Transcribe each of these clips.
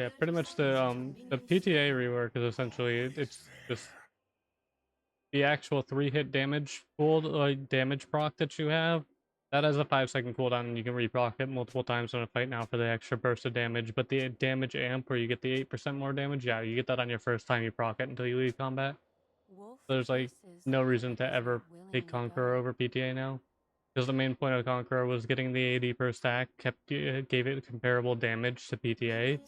Yeah, pretty much the PTA rework is essentially it's just the actual 3-hit damage pool, like damage proc that you have. That has a 5-second cooldown, and you can reproc it multiple times in a fight now for the extra burst of damage. But the damage amp, where you get the 8% more damage, yeah, you get that on your first time you proc it until you leave combat. So there's like no reason to ever take Conqueror over PTA now, because the main point of Conqueror was getting the AD per stack, gave it comparable damage to PTA,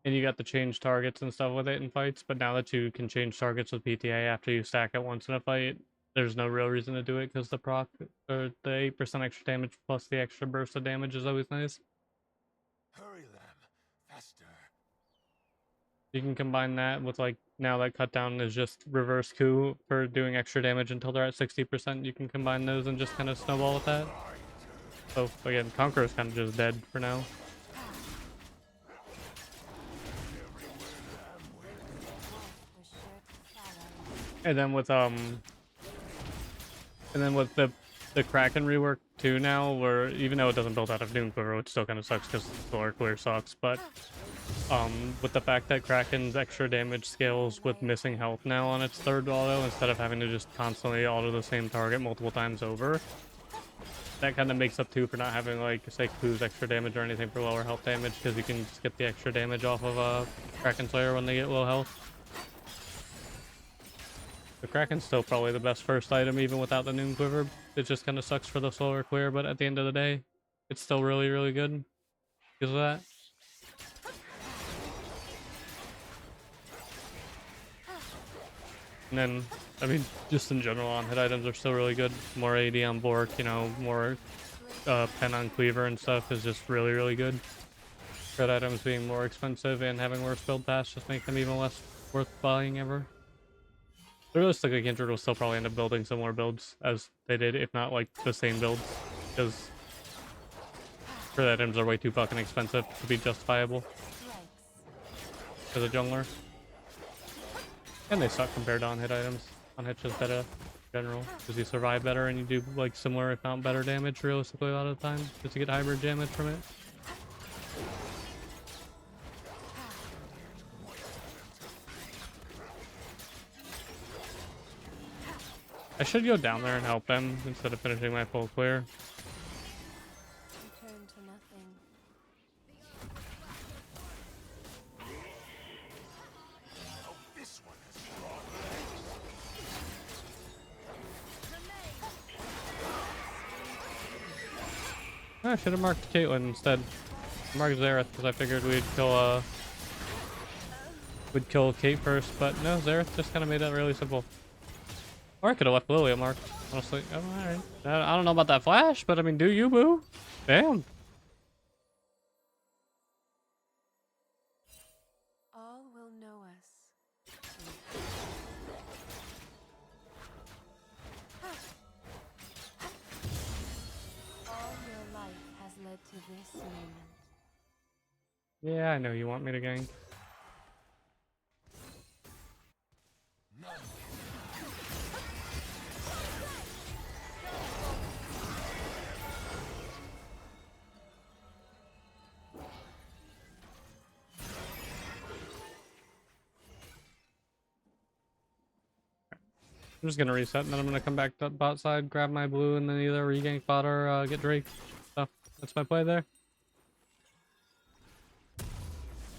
and you got to change targets and stuff with it in fights. But now that you can change targets with PTA after you stack it once in a fight, there's no real reason to do it, because the proc or the 8% extra damage plus the extra burst of damage is always nice. Hurry them faster. You can combine that with, like, now that cut down is just reverse coup for doing extra damage until they're at 60%. You can combine those and just kind of snowball with that. So again, Conqueror is kind of just dead for now. And then with the Kraken rework too now, where even though it doesn't build out of Doom Quiver, which still kind of sucks because Solar Clear sucks, but with the fact that Kraken's extra damage scales with missing health now on its third auto, instead of having to just constantly auto the same target multiple times over, that kind of makes up too for not having, like, say, Ku's extra damage or anything for lower health damage, because you can just get the extra damage off of Kraken Slayer when they get low health. The Kraken's still probably the best first item, even without the Noon Quiver. It just kind of sucks for the Solar Clear, but at the end of the day, it's still really, really good because of that. And then, I mean, just in general, on-hit items are still really good. More AD on Bork, you know, more pen on Cleaver and stuff is just really, really good. Crit items being more expensive and having worse build paths just make them even less worth buying ever. But realistically, Kindred will still probably end up building similar builds as they did, if not like the same builds, because crit items are way too fucking expensive to be justifiable as a jungler. And they suck compared to on-hit items. On-hit's just better in general, because you survive better and you do like similar, if not better, damage realistically a lot of the time, just to get hybrid damage from it. I should go down there and help them instead of finishing my full clear. Return to nothing. Oh, this one is I should have marked Caitlyn instead. Marked Xerath because I figured we'd kill Kate first, but no, Xerath just kind of made that really simple. Or I could have left Lilia marked, honestly. Oh, alright. I don't know about that flash, but I mean, do you, boo? Damn. All will know us. All your life has led to this moment. Yeah, I know you want me to gank. I'm just gonna reset and then I'm gonna come back to bot side, grab my blue, and then either regank bot or get Drake. So that's my play there.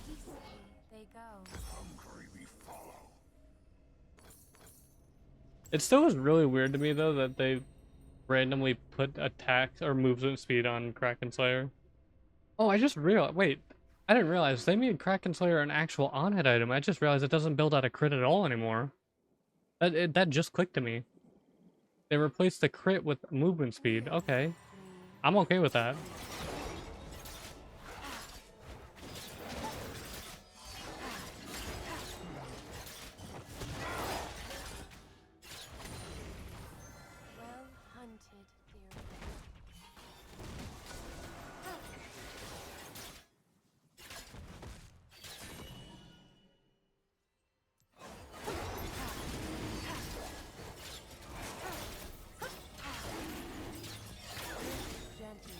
Peacefully they go. hungry we follow. It still is really weird to me though that they randomly put attack or movement speed on Kraken Slayer. Oh, I just realized. Wait, I didn't realize they made Kraken Slayer an actual on-hit item. I just realized it doesn't build out a crit at all anymore. That just clicked to me. They replaced the crit with movement speed. Okay, I'm okay with that. Well hunted, dear. Gently.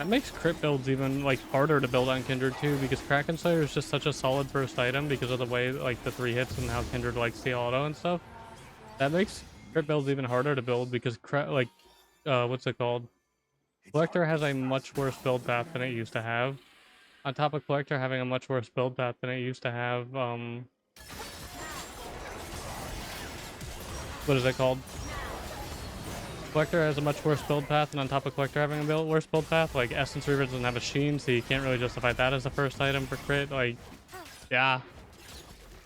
That makes crit builds even like harder to build on Kindred too, because Kraken Slayer is just such a solid first item because of the way like the 3 hits and how Kindred likes the auto and stuff. That makes crit builds even harder to build because what's it called? Collector has a much worse build path than it used to have. On top of Collector having a much worse build path than it used to have, what is it called? Collector has a much worse build path, and on top of Collector having a worse build path, like Essence Reaver doesn't have a Sheen, so you can't really justify that as the first item for crit. Like, yeah.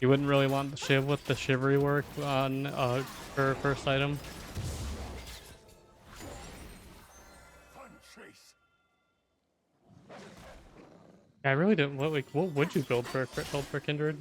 You wouldn't really want the Shiv with the Shivery work on for first item. Yeah, I really don't. What would you build for a crit build for Kindred?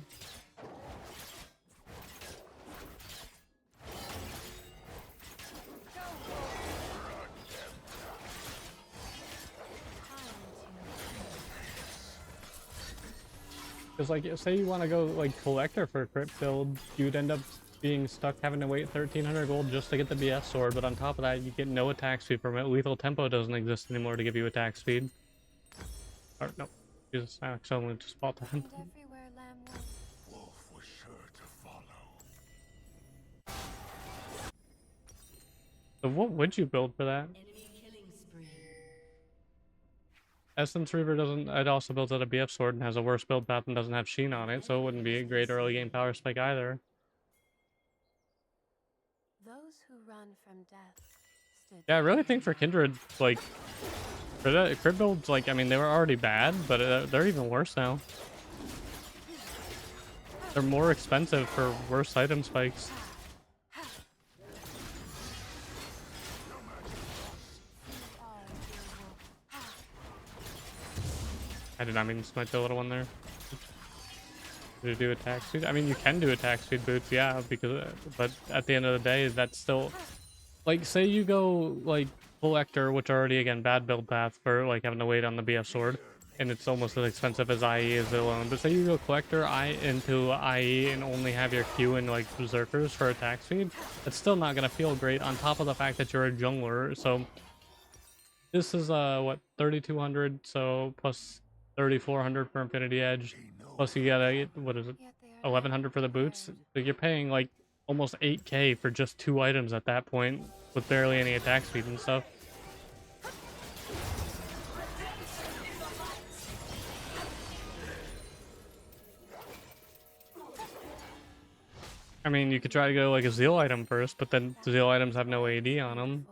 Because, like, say you want to go, like, Collector for a crit build, you'd end up being stuck having to wait 1300 gold just to get the BS sword, but on top of that, you get no attack speed from it. Lethal Tempo doesn't exist anymore to give you attack speed. Or, no. Jesus, I accidentally just bought that. And everywhere Lamb went, Wolf was sure to follow. So what would you build for that? Essence Reaver doesn't. It also builds out a BF sword and has a worse build path and doesn't have Sheen on it, so it wouldn't be a great early game power spike either. those who run from death stood. Yeah, I really think for Kindred, like, for the crit builds, like, I mean, they were already bad, but they're even worse now. They're more expensive for worse item spikes. I did not mean to smite the little one there. Did you do attack speed? I mean, you can do attack speed boots, yeah, because but at the end of the day, that's still like, say you go like Collector, which already again bad build path for like having to wait on the BF sword, and it's almost as expensive as IE is alone. But say you go Collector into IE and only have your Q and like Berserkers for attack speed, it's still not gonna feel great. On top of the fact that you're a jungler, so this is what 3200, so plus 3400 for Infinity Edge. Plus you get what is it, 1100 for the boots. So you're paying like almost 8k for just 2 items at that point, with barely any attack speed and stuff. I mean, you could try to go like a Zeal item first, but then Zeal items have no AD on them.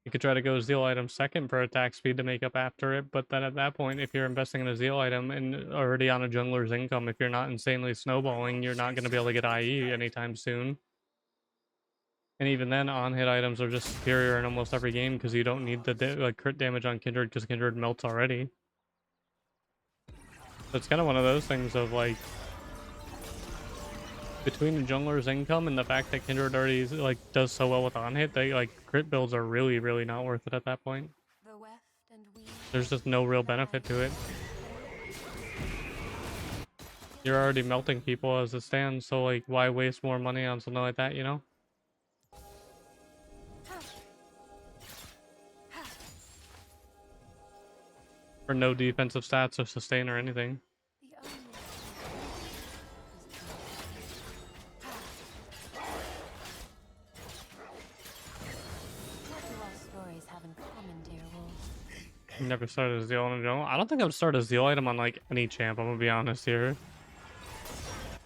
You could try to go Zeal item second for attack speed to make up after it, but then at that point, if you're investing in a Zeal item and already on a jungler's income, if you're not insanely snowballing, you're not going to be able to get IE anytime soon. And even then, on-hit items are just superior in almost every game because you don't need the like crit damage on Kindred because Kindred melts already. So it's kind of one of those things of like, between the jungler's income and the fact that Kindred already like does so well with on-hit, they like crit builds are really not worth it at that point. The weft and weave There's just no real benefit to it. You're already melting people as it stands, so like why waste more money on something like that, you know? For no defensive stats or sustain or anything. the only what do our stories have in common, dear wolf? Never started a Zeal in a jungle. I don't think I would start a Zeal item on like any champ, I'm gonna be honest here.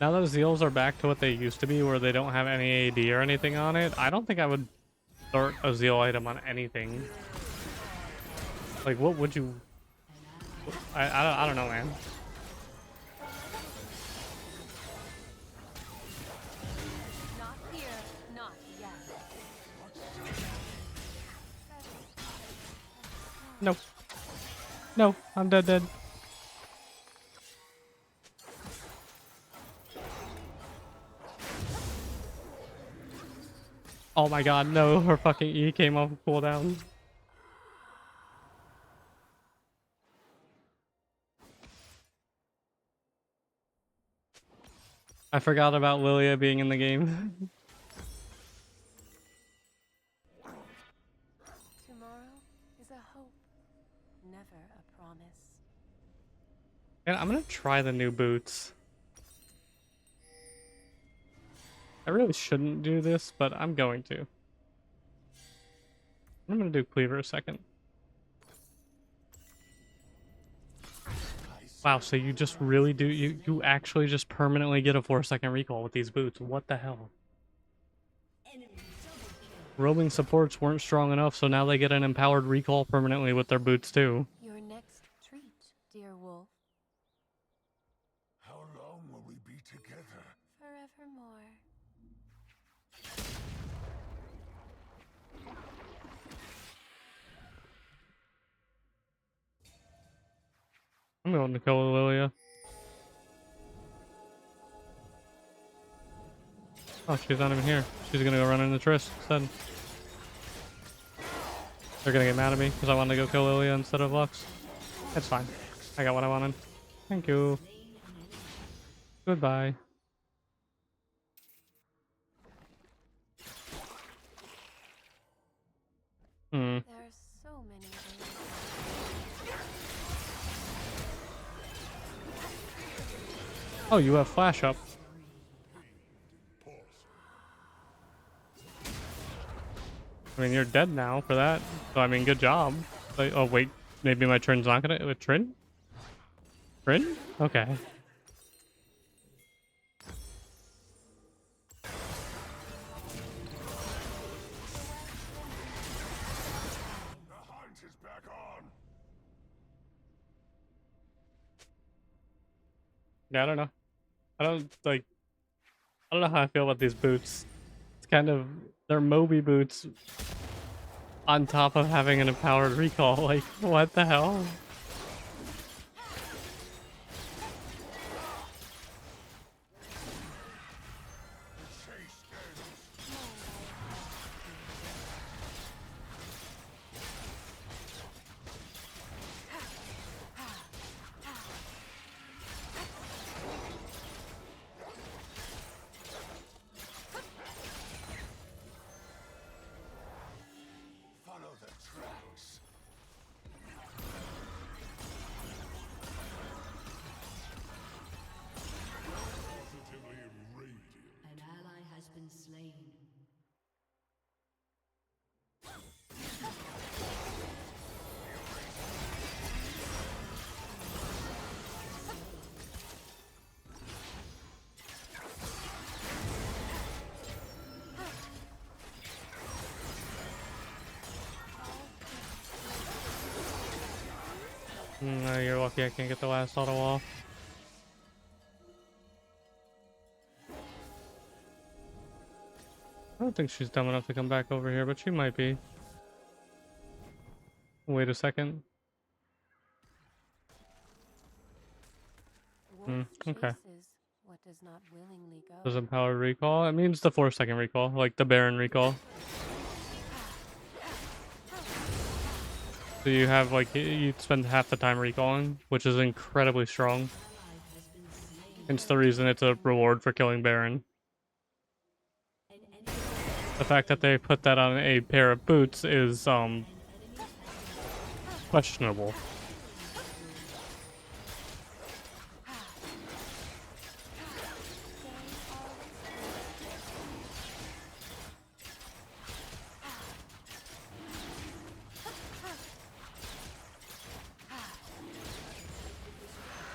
Now that Zeals are back to what they used to be, where they don't have any AD or anything on it, I don't think I would start a Zeal item on anything. Like, what would you... I don't know, man. Not here, not yet. No. No, I'm dead. Oh my god, no, her fucking E came off cooldown. I forgot about Lilia being in the game. Tomorrow is a hope. And I'm gonna try the new boots. I really shouldn't do this, but I'm going to. I'm gonna do Cleaver a second. Wow, so you just really do, you actually just permanently get a 4-second recall with these boots. What the hell? Roaming supports weren't strong enough, so now they get an empowered recall permanently with their boots too. Your next treat, dear wolf. How long will we be together? Forevermore. I'm going to kill Lilia. Oh, she's not even here. She's gonna go run into Triss instead. They're gonna get mad at me because I wanted to go kill Lilia instead of Lux. It's fine. I got what I wanted. Thank you. Goodbye. Hmm. There are so many ways. Oh, you have flash up. I mean, you're dead now for that. So, I mean, good job. Like, oh, wait. Maybe my turn's not gonna... Trin? Trin? Okay. The hunt is back on. Yeah, I don't know. I don't, like... I don't know how I feel about these boots. It's kind of... They're Moby boots on top of having an empowered recall. Like, what the hell? Follow the tracks. Positively radiant. An ally has been slain. No, you're lucky I can't get the last auto off. I don't think she's dumb enough to come back over here, but she might be. Wait a second. The wolf okay. chases what does not willingly go. Does empowered recall? It means the 4-second recall, like the Baron recall. So you have like, you spend half the time recalling, which is incredibly strong. Hence the reason it's a reward for killing Baron. The fact that they put that on a pair of boots is questionable.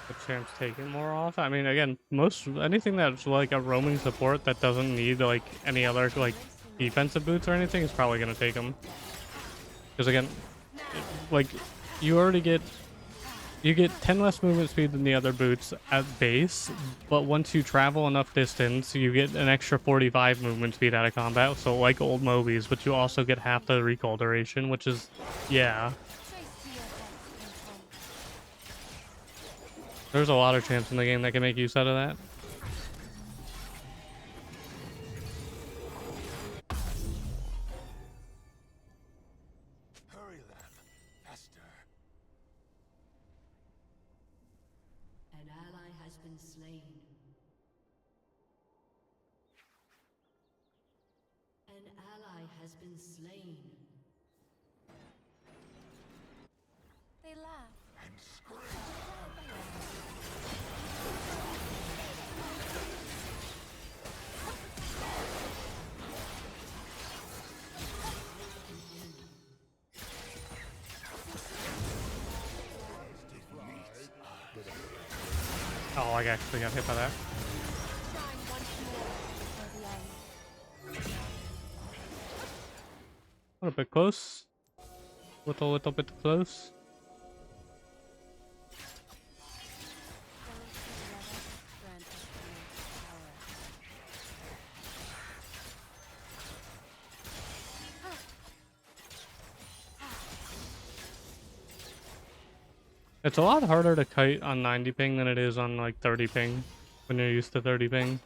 The champ's taking more off. I mean, again, anything that's like a roaming support that doesn't need like any other like defensive boots or anything is probably gonna take them. Because again, like you get 10 less movement speed than the other boots at base, but once you travel enough distance, you get an extra 45 movement speed out of combat. So like old Mobies, but you also get half the recall duration, which is, yeah. There's a lot of champs in the game that can make use out of that. Hurry, lad. Faster. An ally has been slain. An ally has been slain. They laugh. And scream. Oh, I actually got hit by that. Shine once more before the end. A little bit close. Little bit close. Those together grant us great power. It's a lot harder to kite on 90 ping than it is on like 30 ping when you're used to 30 ping.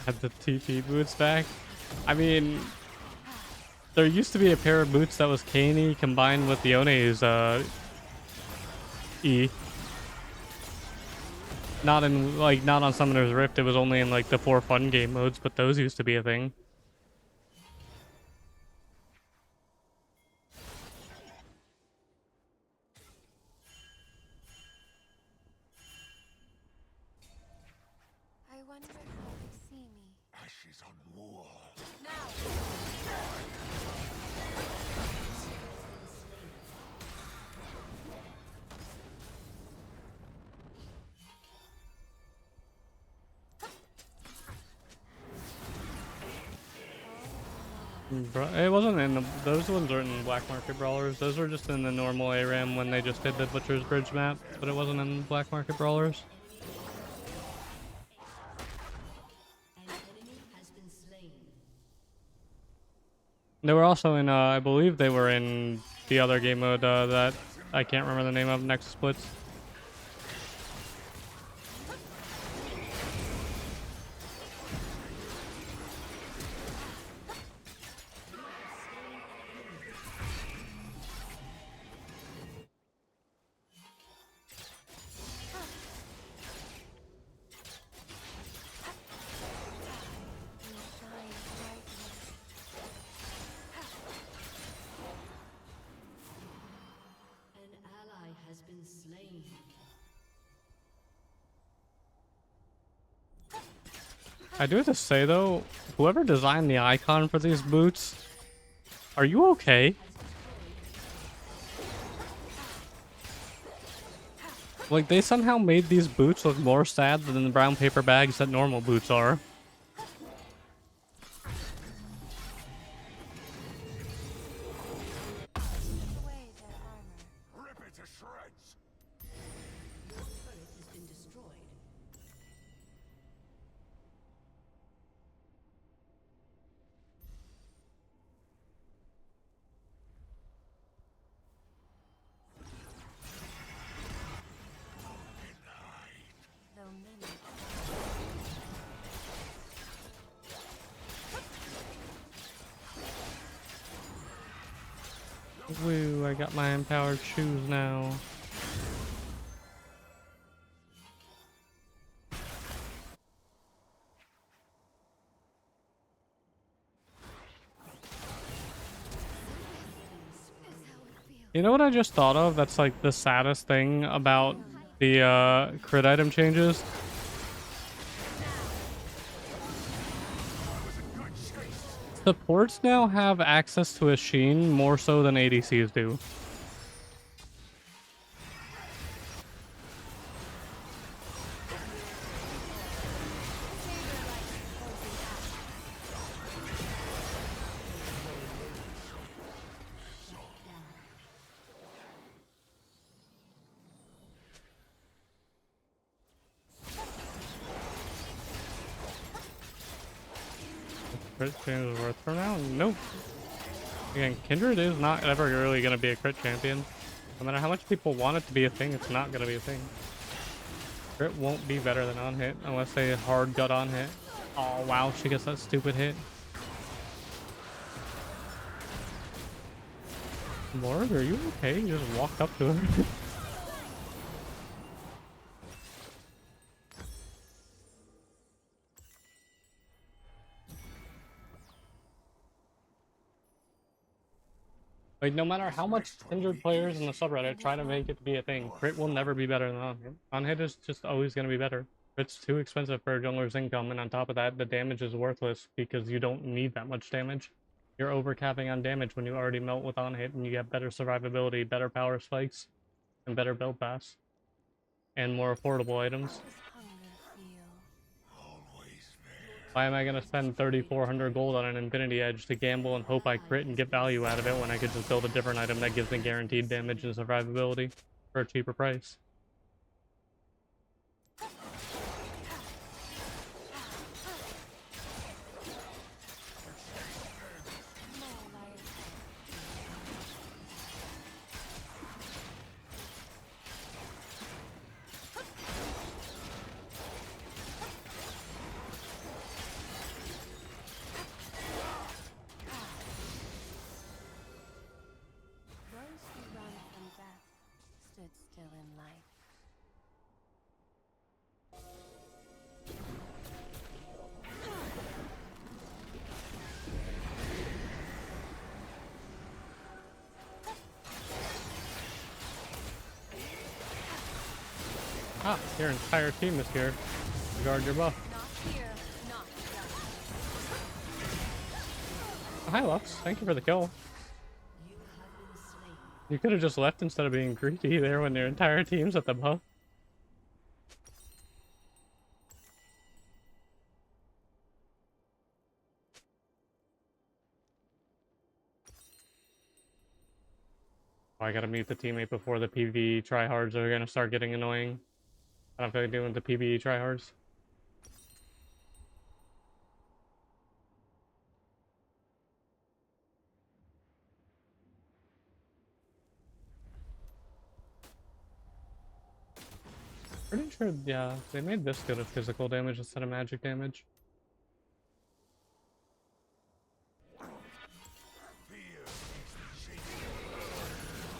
Had the TP boots back. I mean, there used to be a pair of boots that was Caney combined with the One's E. Not in like not on Summoner's Rift, it was only in like the 4 fun game modes, but those used to be a thing. I wonder how they see me. Ashes on wall. Bro, it wasn't in the, those ones aren't in Black Market Brawlers. Those were just in the normal ARAM when they just did the Butcher's Bridge map, but it wasn't in Black Market Brawlers. An enemy has been slain. They were also in, I believe they were in the other game mode that I can't remember the name of, Next Splits. You shine brightly. An ally has been slain. I do have to say though, whoever designed the icon for these boots, are you okay? Like, they somehow made these boots look more sad than the brown paper bags that normal boots are. Away their armor. Rip it to shreds. Your turret has been destroyed. Though many Woo, I got my empowered shoes now. You know what I just thought of? That's like the saddest thing about the crit item changes. Supports now have access to a Sheen more so than ADCs do. Crit change is worth for now? Nope. Again, Kindred is not ever really going to be a crit champion. No matter how much people want it to be a thing, it's not going to be a thing. Crit won't be better than on hit unless they hard gut on hit. Oh wow, she gets that stupid hit. Lord, are you okay? You just walked up to her. Like, no matter how much Kindred players in the subreddit try to make it to be a thing, crit will never be better than on-hit. On-hit is just always going to be better. Crit's too expensive for a jungler's income, and on top of that, the damage is worthless because you don't need that much damage. you're overcapping on damage when you already melt with on hit, and you get better survivability, better power spikes, and better build pass, and more affordable items. How does hunger feel? Always there. Why am I gonna spend 3,400 gold on an Infinity Edge to gamble and hope I crit and get value out of it when I could just build a different item that gives me guaranteed damage and survivability for a cheaper price? Those who run from death stood still in life. Ah, your entire team is here. Guard your buff. Not here, not done. Oh, hi, Lux. Thank you for the kill. You have been slain. You could have just left instead of being greedy there when your entire team's at the buff. Oh, I gotta mute the teammate before the PvE tryhards are gonna start getting annoying. I don't feel like doing the PvE tryhards. Pretty sure, yeah, they made this good at physical damage instead of magic damage.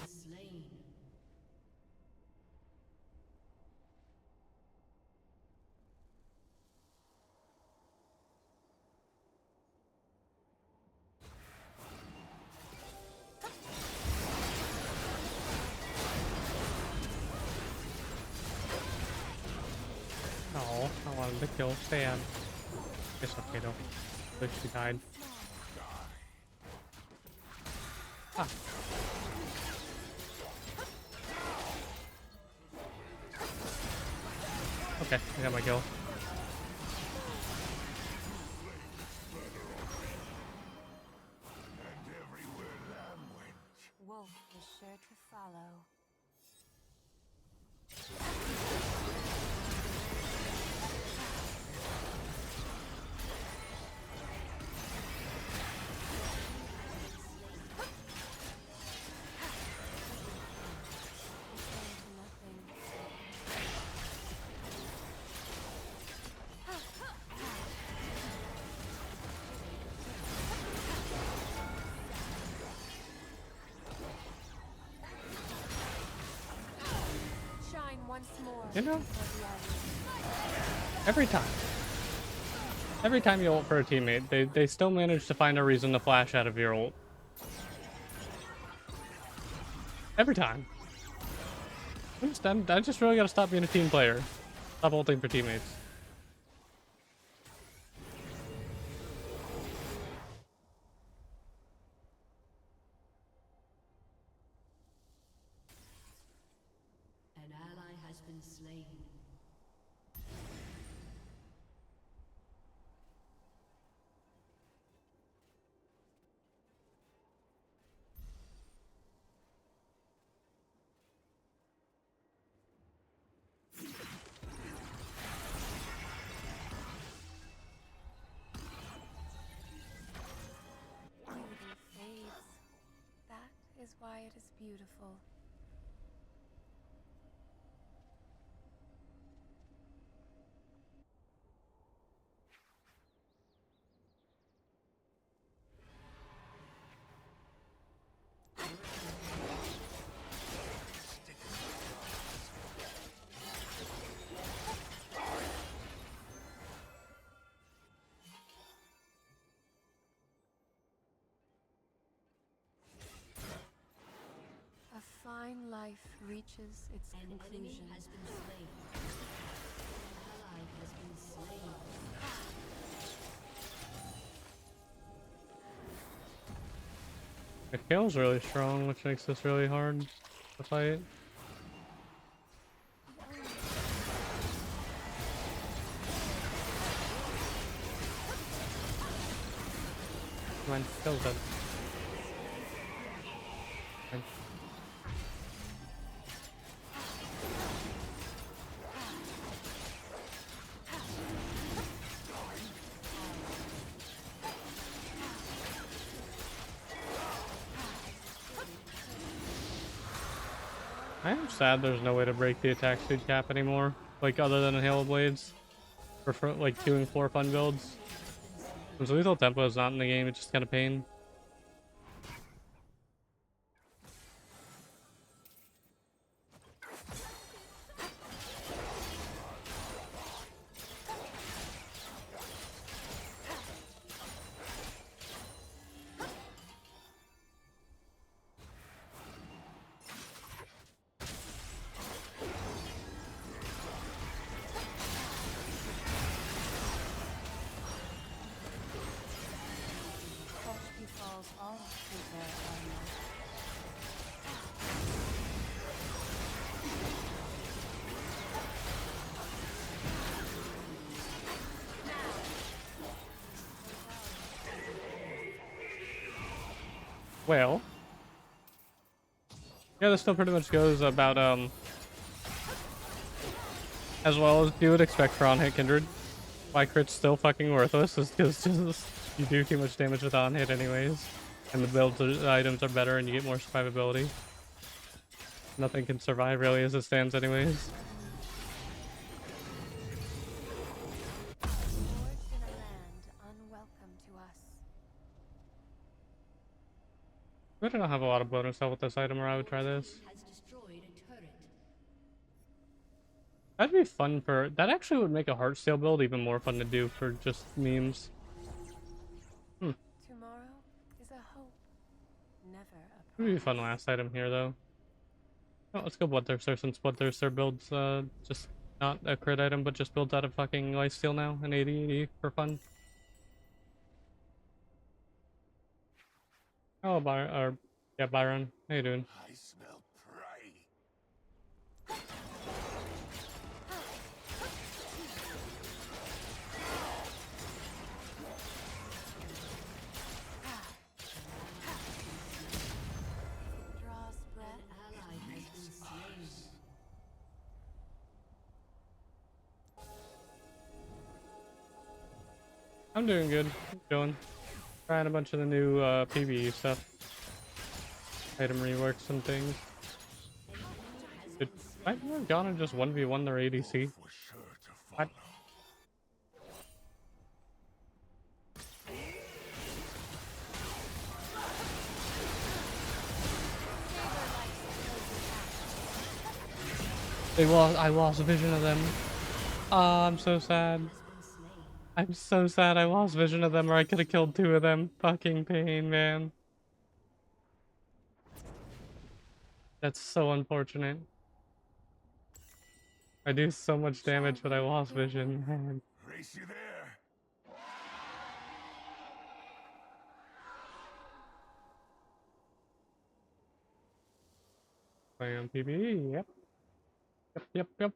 Slain. Oh, I wanted to kill Stan. It's okay though. But she died. Ah. Okay, I got my kill. And everywhere lamb went. Wolf is sure to follow. Shine once more. You know, before the others. every time you ult for a teammate, they still manage to find a reason to flash out of your ult. Every time. I just really gotta stop being a team player. Stop ulting for teammates. An ally has been slain. Beauty fades. That is why it is beautiful. A fine life reaches its An enemy conclusion. has been slain. An ally has been slain. The Kale's really strong, which makes this really hard to fight. Come on, Kale's dead. Fine. I am sad there's no way to break the attack speed cap anymore, like other than Hail Blades, for like 2 and 4 fun builds. Since lethal tempo is not in the game, it's just kind of pain. Such befalls all who bear armor. Well, yeah, this still pretty much goes about as well as you would expect for ONHIT Kindred. Why crit's still fucking worthless is because just you do too much damage with ONHIT anyways, and the builds the items are better and you get more survivability. Nothing can survive really as it stands anyways. Forged in a land unwelcome to us. I don't have a lot of bonus health with this item, or I would try this. Has destroyed a turret. That'd be fun for... That actually would make a Heartsteel build even more fun to do for just memes. Tomorrow is a hope, never a Would be a fun last item here, though. Oh, let's go Bloodthirster, since Bloodthirster builds just not a crit item, but just builds out of fucking lifesteal now, an 80 for fun. Oh, yeah, Byron. How you doing? I smell prey. draws breath. An ally has been slain. I'm doing good. Going. Trying a bunch of the new PvE stuff. Item reworks and things. Did I have gone and just 1v1 their ADC? For sure to follow. What? I lost vision of them. Ah, I'm so sad. Has been slain. I'm so sad I lost vision of them, or I could have killed 2 of them. Fucking pain, man. That's so unfortunate. I do so much damage, but I lost vision, man. Race you there. Playing on PvE, yep. Yep.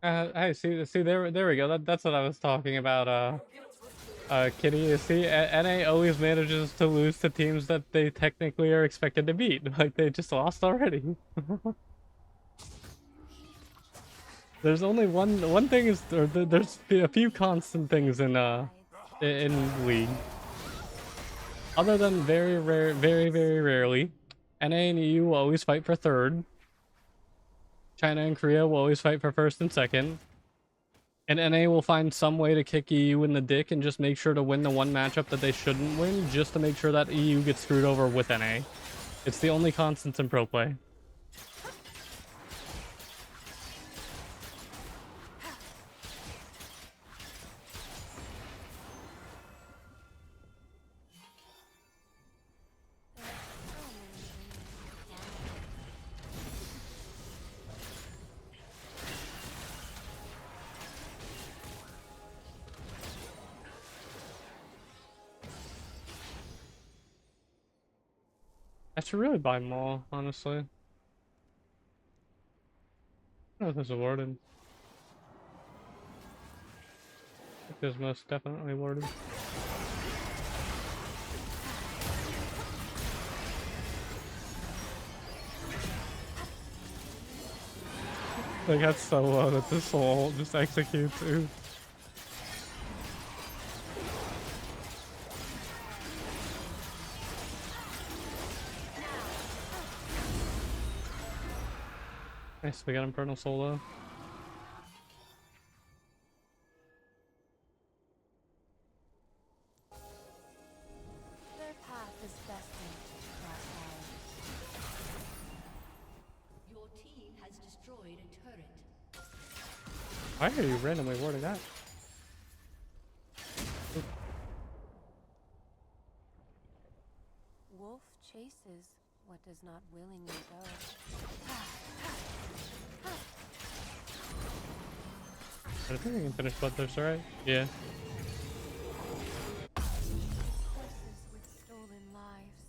Hey, see, there we go. That's what I was talking about. Kitty, you see, NA always manages to lose to teams that they technically are expected to beat. Like, they just lost already. There's only one thing is, or there's a few constant things in League. Other than very rarely, NA and EU will always fight for third. China and Korea will always fight for first and second. And NA will find some way to kick EU in the dick and just make sure to win the one matchup that they shouldn't win, just to make sure that EU gets screwed over with NA. It's the only constant in pro play. I should really buy them all, honestly. I don't know if this is awarded. It is most definitely awarded. Like, that's so low that this soul just executes, too. Nice, we got Infernal Solo. Their path is destined to crossfire. Your team has destroyed a turret. Why are you randomly warding that? Wolf chases what does not willingly go. I think we can finish Bloodthirster, right? Yeah. Horses with stolen lives.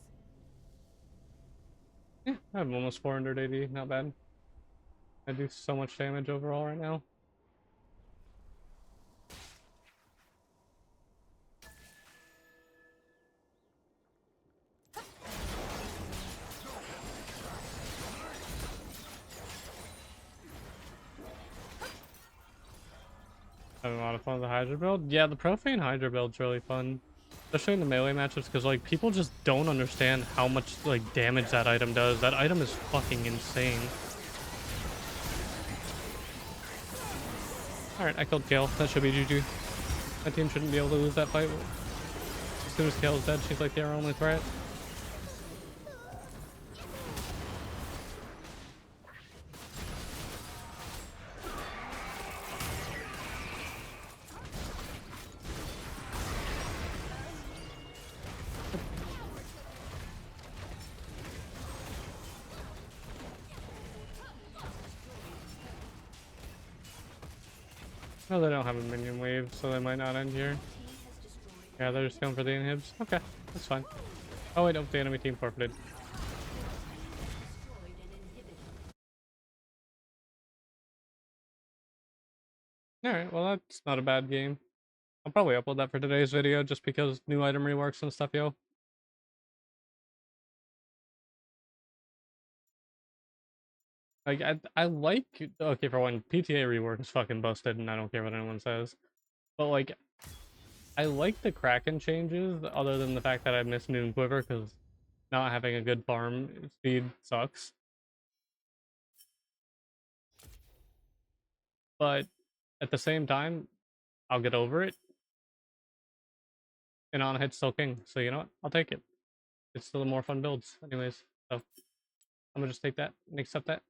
Yeah, I'm almost 400 AD, not bad. I do so much damage overall right now. Having a lot of fun with the Hydra build. Yeah, the Profane Hydra build's really fun. Especially in the melee matchups, because like people just don't understand how much like damage that item does. That item is fucking insane. Alright, I killed Kale. That should be GG. My team shouldn't be able to lose that fight. As soon as Kale's dead, she's like our only threat. No, they don't have a minion wave, so they might not end here. Yeah, they're just going for the inhibs. Okay, that's fine. Oh wait, no, the enemy team forfeited. Alright, well that's not a bad game. I'll probably upload that for today's video just because new item reworks and stuff, yo. Like, I like, okay, for one, PTA rework is fucking busted and I don't care what anyone says. But like, I like the Kraken changes, other than the fact that I miss Noon Quiver because not having a good farm speed sucks. But at the same time, I'll get over it. And ONHIT's still king, so you know what? I'll take it. It's still the more fun builds, anyways. So I'm gonna just take that and accept that.